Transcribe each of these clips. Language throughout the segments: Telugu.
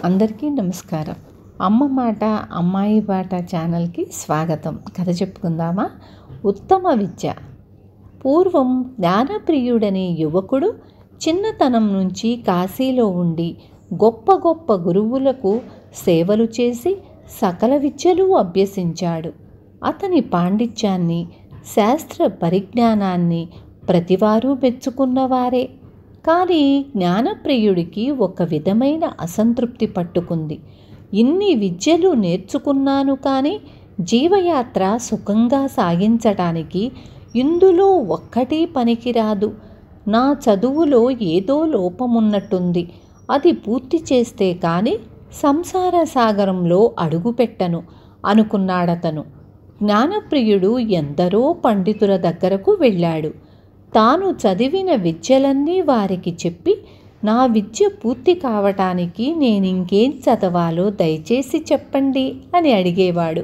అందరికీ నమస్కారం. అమ్మ మాట అమ్మాయి బాట ఛానల్కి స్వాగతం. కథ చెప్పుకుందామా? ఉత్తమ విద్య. పూర్వం జ్ఞానప్రియుడనే యువకుడు చిన్నతనం నుంచి కాశీలో ఉండి గొప్ప గొప్ప గురువులకు సేవలు చేసి సకల విద్యలు అభ్యసించాడు. అతని పాండిత్యాన్ని, శాస్త్ర పరిజ్ఞానాన్ని ప్రతివారు మెచ్చుకున్నవారే. కానీ జ్ఞానప్రియుడికి ఒక విధమైన అసంతృప్తి పట్టుకుంది. ఇన్ని విద్యలు నేర్చుకున్నాను, కానీ జీవయాత్ర సుఖంగా సాగించటానికి ఇందులో ఒక్కటి పనికిరాదు. నా చదువులో ఏదో లోపమున్నట్టుంది. అది పూర్తి చేస్తే కానీ సంసార సాగరంలో అడుగుపెట్టను అనుకున్నాడతను. జ్ఞానప్రియుడు ఎందరో పండితుల దగ్గరకు వెళ్ళాడు. తాను చదివిన విద్యలన్నీ వారికి చెప్పి, నా విద్య పూర్తి కావటానికి నేనింకేం చదవాలో దయచేసి చెప్పండి అని అడిగేవాడు.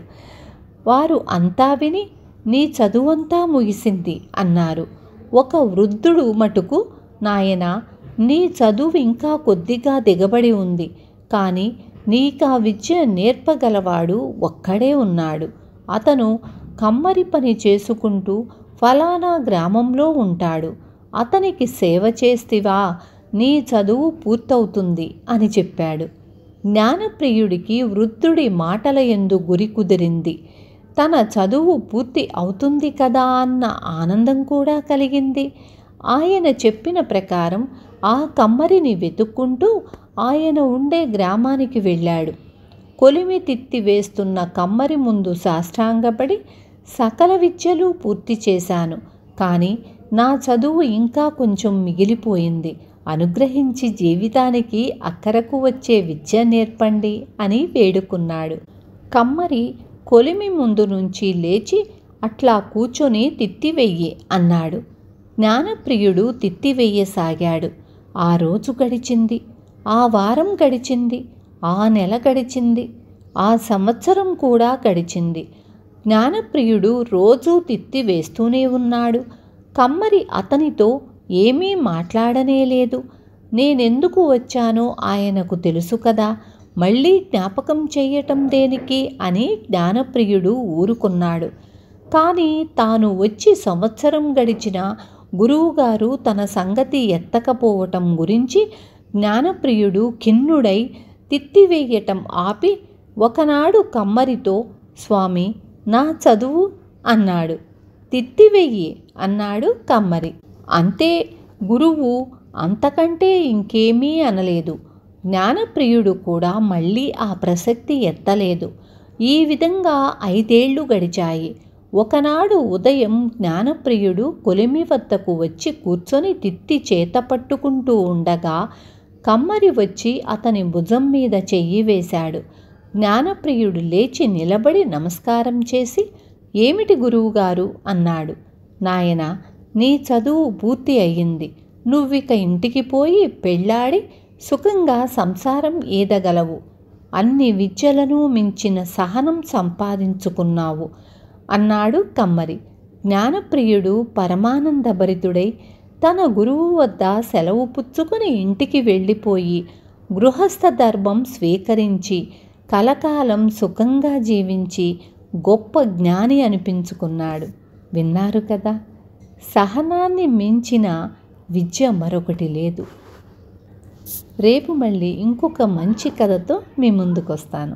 వారు అంతా విని, నీ చదువంతా ముగిసింది అన్నారు. ఒక వృద్ధుడు మటుకు, నాయనా, నీ చదువు ఇంకా కొద్దిగా దిగబడి ఉంది, కానీ నీకా విద్య నేర్పగలవాడు ఒక్కడే ఉన్నాడు. అతను కమ్మరి పని చేసుకుంటూ ఫలానా గ్రామంలో ఉంటాడు. అతనికి సేవ చేస్తివా, నీ చదువు పూర్తవుతుంది అని చెప్పాడు. జ్ఞానప్రియుడికి వృద్ధుడి మాటల యందు గురి కుదిరింది. తన చదువు పూర్తి అవుతుంది కదా అన్న ఆనందం కూడా కలిగింది. ఆయన చెప్పిన ప్రకారం ఆ కమ్మరిని వెతుక్కుంటూ ఆయన ఉండే గ్రామానికి వెళ్ళాడు. కొలిమి తిత్తి వేస్తున్న కమ్మరి ముందు సాష్టాంగపడి, సకల విద్యలు పూర్తి చేశాను, కానీ నా చదువు ఇంకా కొంచెం మిగిలిపోయింది. అనుగ్రహించి జీవితానికి అక్కరకు వచ్చే విద్య నేర్పండి అని వేడుకున్నాడు. కమ్మరి కొలిమి ముందు నుంచి లేచి, అట్లా కూర్చొని తిత్తివెయ్యి అన్నాడు. జ్ఞానప్రియుడు తిత్తివెయ్యసాగాడు. ఆ రోజు గడిచింది, ఆ వారం గడిచింది, ఆ నెల గడిచింది, ఆ సంవత్సరం కూడా గడిచింది. జ్ఞానప్రియుడు రోజూ తిత్తి వేస్తూనే ఉన్నాడు. కమ్మరి అతనితో ఏమీ మాట్లాడనేలేదు. నేనెందుకు వచ్చానో ఆయనకు తెలుసు కదా, మళ్ళీ జ్ఞాపకం చెయ్యటం దేనికి అని జ్ఞానప్రియుడు ఊరుకున్నాడు. కానీ తాను వచ్చి సంవత్సరం గడిచినా గురువుగారు తన సంగతి ఎత్తకపోవటం గురించి జ్ఞానప్రియుడు ఖిన్నుడై తిత్తివేయటం ఆపి ఒకనాడు కమ్మరితో, స్వామి, నా చదువు అన్నాడు. తిత్తివెయ్యి అన్నాడు కమ్మరి. అంతే, గురువు అంతకంటే ఇంకేమీ అనలేదు. జ్ఞానప్రియుడు కూడా మళ్ళీ ఆ ప్రసక్తి ఎత్తలేదు. ఈ విధంగా 5 ఏళ్ళు గడిచాయి. ఒకనాడు ఉదయం జ్ఞానప్రియుడు కొలిమి వద్దకు వచ్చి కూర్చొని తిత్తి చేత పట్టుకుంటూ ఉండగా కమ్మరి వచ్చి అతని భుజం మీద చెయ్యి వేశాడు. జ్ఞానప్రియుడు లేచి నిలబడి నమస్కారం చేసి, ఏమిటి గురువుగారు అన్నాడు. నాయనా, నీ చదువు పూర్తి అయ్యింది. నువ్విక ఇంటికి పోయి పెళ్ళాడి సుఖంగా సంసారం ఈదగలవు. అన్ని విద్యలను మించిన సహనం సంపాదించుకున్నావు అన్నాడు కమ్మరి. జ్ఞానప్రియుడు పరమానందభరితుడై తన గురువు వద్ద సెలవు పుచ్చుకొని ఇంటికి వెళ్ళిపోయి గృహస్థ ధర్మం స్వీకరించి కలకాలం సుఖంగా జీవించి గొప్ప జ్ఞాని అనిపించుకున్నాడు. విన్నారు కదా, సహనాన్ని మించిన విద్య మరొకటి లేదు. రేపు మళ్ళీ ఇంకొక మంచి కథతో మీ ముందుకు వస్తాను.